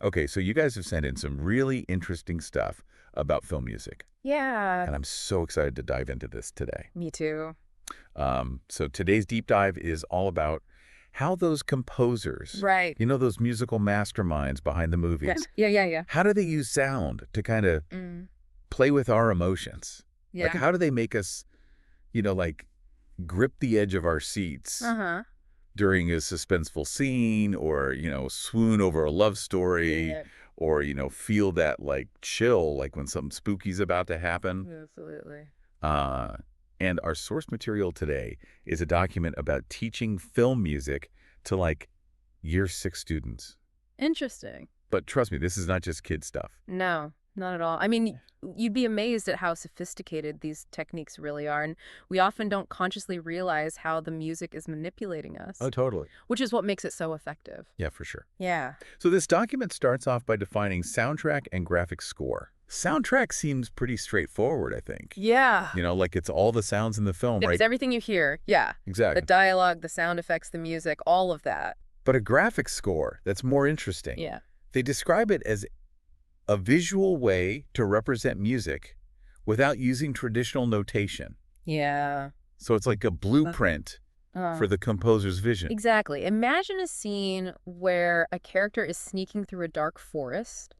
Okay, so you guys have sent in some really interesting stuff about film music, Yeah, and I'm so excited to dive into this today. me too. So today's deep dive is all about how those composers, Right. those musical masterminds behind the Okay. movies, Yeah. how do they use sound to kind of Mm, play with our emotions? Like, yeah. how do they make us, like, grip the edge of our seats Uh-huh. during a suspenseful scene or, swoon over a love story Yeah, or, feel that, like, chill, like when something spooky's about to happen? absolutely. Uh, and our source material today is a document about teaching film music to, like, year 6 students. Interesting. But trust me, this is not just kid stuff. No, not at all. I mean, you'd be amazed at how sophisticated these techniques really are, and we often don't consciously realize how the music is manipulating us, Oh, totally. which is what makes it so effective. Yeah, for sure. Yeah. So this document starts off by defining soundtrack and graphic score. Soundtrack seems pretty straightforward, I think. Yeah. Like it's all the sounds in the film, It's right? everything you hear. Yeah. The Exactly. dialogue, the sound effects, the music, all of that. But a graphic score, that's more interesting. Yeah. They describe it as a visual way to represent music without using traditional notation. Yeah. So it's like a blueprint for the composer's vision. Exactly. Imagine a scene where a character is sneaking through a dark forest.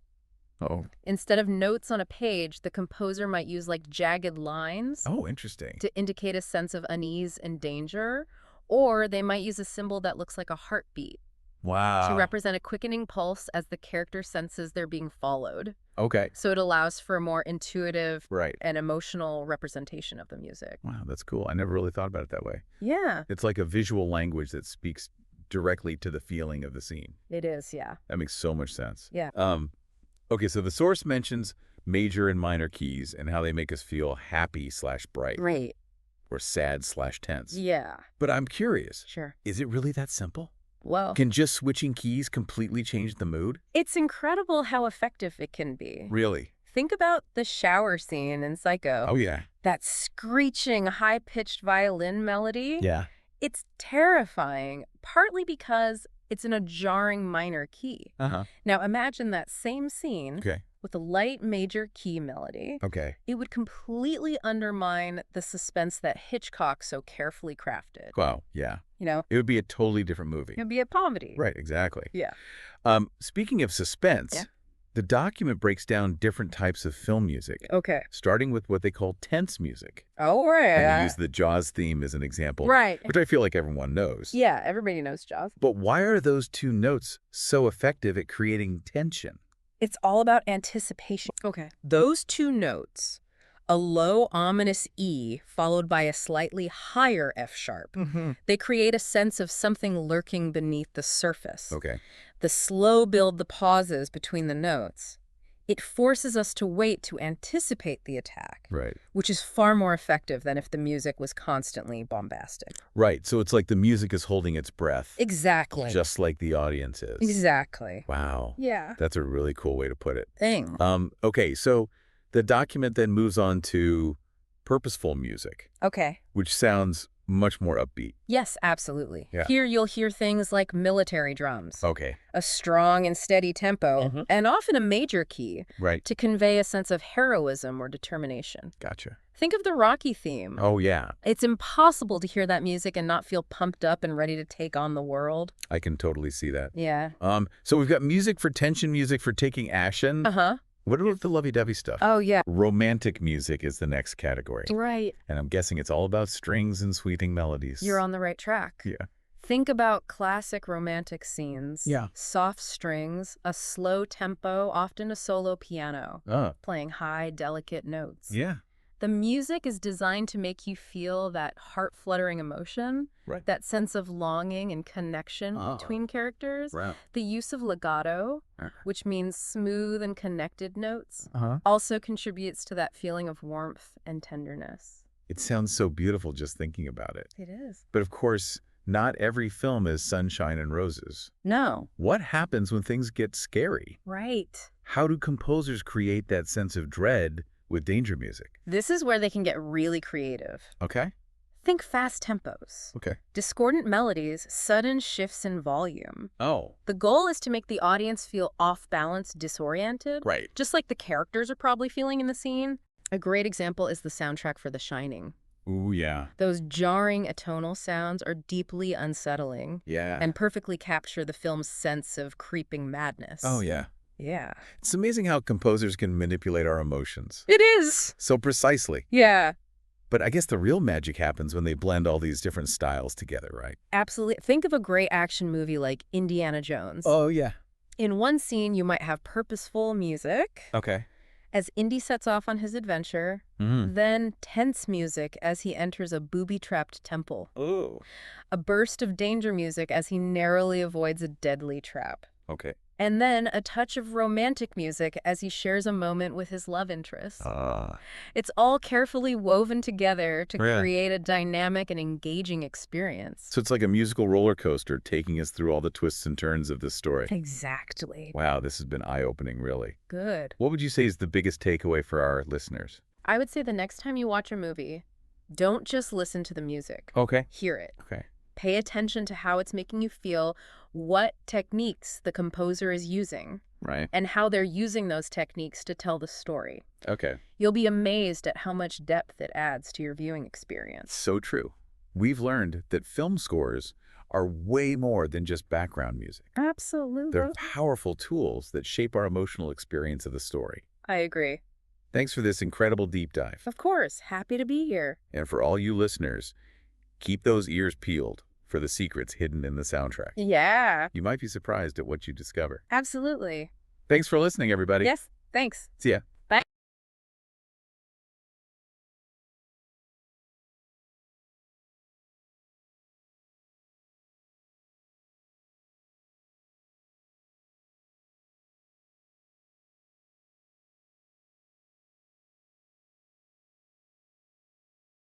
Oh. Instead of notes on a page, the composer might use like jagged lines Oh, interesting. to indicate a sense of unease and danger, or they might use a symbol that looks like a heartbeat Wow. to represent a quickening pulse as the character senses they're being followed. Okay. So it allows for a more intuitive Right. and emotional representation of the music. Wow, that's cool. I never really thought about it that way. Yeah, It's like a visual language that speaks directly to the feeling of the scene. it is. Yeah. That makes so much sense. Yeah. Okay, so the source mentions major and minor keys and how they make us feel happy/bright Great. or sad/tense. Yeah. But I'm curious, Sure. is it really that simple? Well, Can just switching keys completely change the mood? it's incredible how effective it can be. Really? Think about the shower scene in Psycho. Oh, yeah. That screeching, high-pitched violin melody. Yeah. It's terrifying, partly because it's in a jarring minor key. Uh-huh. Now imagine that same scene Okay. with a light major key melody. Okay. It would completely undermine the suspense that Hitchcock so carefully crafted. Wow, yeah. It would be a totally different movie. It'd be a comedy. Right, exactly. Yeah. Speaking of suspense, Yeah. the document breaks down different types of film music, Okay. starting with what they call tense music. Oh, right. And they use the Jaws theme as an example, Right. which I feel like everyone knows. Yeah, everybody knows Jaws. But why are those two notes so effective at creating tension? It's all about anticipation. Okay. Those two notes, a low, ominous E followed by a slightly higher F sharp, they create a sense of something lurking beneath the surface. Okay. The slow build, the pauses between the notes, it forces us to wait to anticipate the attack, Right. which is far more effective than if the music was constantly bombastic. Right. So it's like the music is holding its breath, Exactly. just like the audience is. Exactly. Wow. Yeah. That's a really cool way to put it. Thing. Okay, so the document then moves on to purposeful music, Okay. which sounds much more upbeat. Yes, absolutely. Yeah. Here you'll hear things like military drums, Okay. a strong and steady tempo, Mhm. and often a major key Right. to convey a sense of heroism or determination. Gotcha. Think of the Rocky theme. Oh, yeah. It's impossible to hear that music and not feel pumped up and ready to take on the world. I can totally see that. Yeah. So we've got music for tension, music for taking action. Uh-huh. What about the lovey-dovey stuff? Oh, yeah. Romantic music is the next category. Right. And I'm guessing it's all about strings and sweeping melodies. You're on the right track. Yeah. Think about classic romantic scenes. Yeah. Soft strings, a slow tempo, often a solo piano, playing high, delicate notes. Yeah. The music is designed to make you feel that heart-fluttering emotion, Right. that sense of longing and connection between characters. Right. The use of legato, which means smooth and connected notes, Uh-huh. also contributes to that feeling of warmth and tenderness. It sounds so beautiful just thinking about it. It is. But of course, not every film is sunshine and roses. No. What happens when things get scary? Right. How do composers create that sense of dread with danger music? This is where they can get really creative. Okay. Think fast tempos, Okay. discordant melodies, sudden shifts in volume. Oh, The goal is to make the audience feel off balance, disoriented, right. just like the characters are probably feeling in the scene. A great example is the soundtrack for The Shining. Ooh, yeah. Those jarring atonal sounds are deeply unsettling Yeah. and perfectly capture the film's sense of creeping madness. Oh, yeah. Yeah. It's amazing how composers can manipulate our emotions It is! so precisely. Yeah, But I guess the real magic happens when they blend all these different styles together, right? absolutely. Think of a great action movie like Indiana Jones. Oh, yeah. In one scene, you might have purposeful music Okay. as Indy sets off on his adventure, then tense music as he enters a booby-trapped temple, Oh. a burst of danger music as he narrowly avoids a deadly trap, Okay. and then a touch of romantic music as he shares a moment with his love interest. It's all carefully woven together to Yeah. create a dynamic and engaging experience. So it's like a musical roller coaster taking us through all the twists and turns of this story. Exactly. Wow, this has been eye-opening, really. Good. What would you say is the biggest takeaway for our listeners? I would say the next time you watch a movie, don't just listen to the music. Okay. Hear it. Okay. Pay attention to how it's making you feel, what techniques the composer is using, Right. and how they're using those techniques to tell the story. Okay. You'll be amazed at how much depth it adds to your viewing experience. So true. We've learned that film scores are way more than just background music. Absolutely. They're powerful tools that shape our emotional experience of the story. I agree. Thanks for this incredible deep dive. Of course. Happy to be here. And for all you listeners, keep those ears peeled for the secrets hidden in the soundtrack. Yeah. You might be surprised at what you discover. Absolutely. Thanks for listening, everybody. Yes. Thanks. See ya.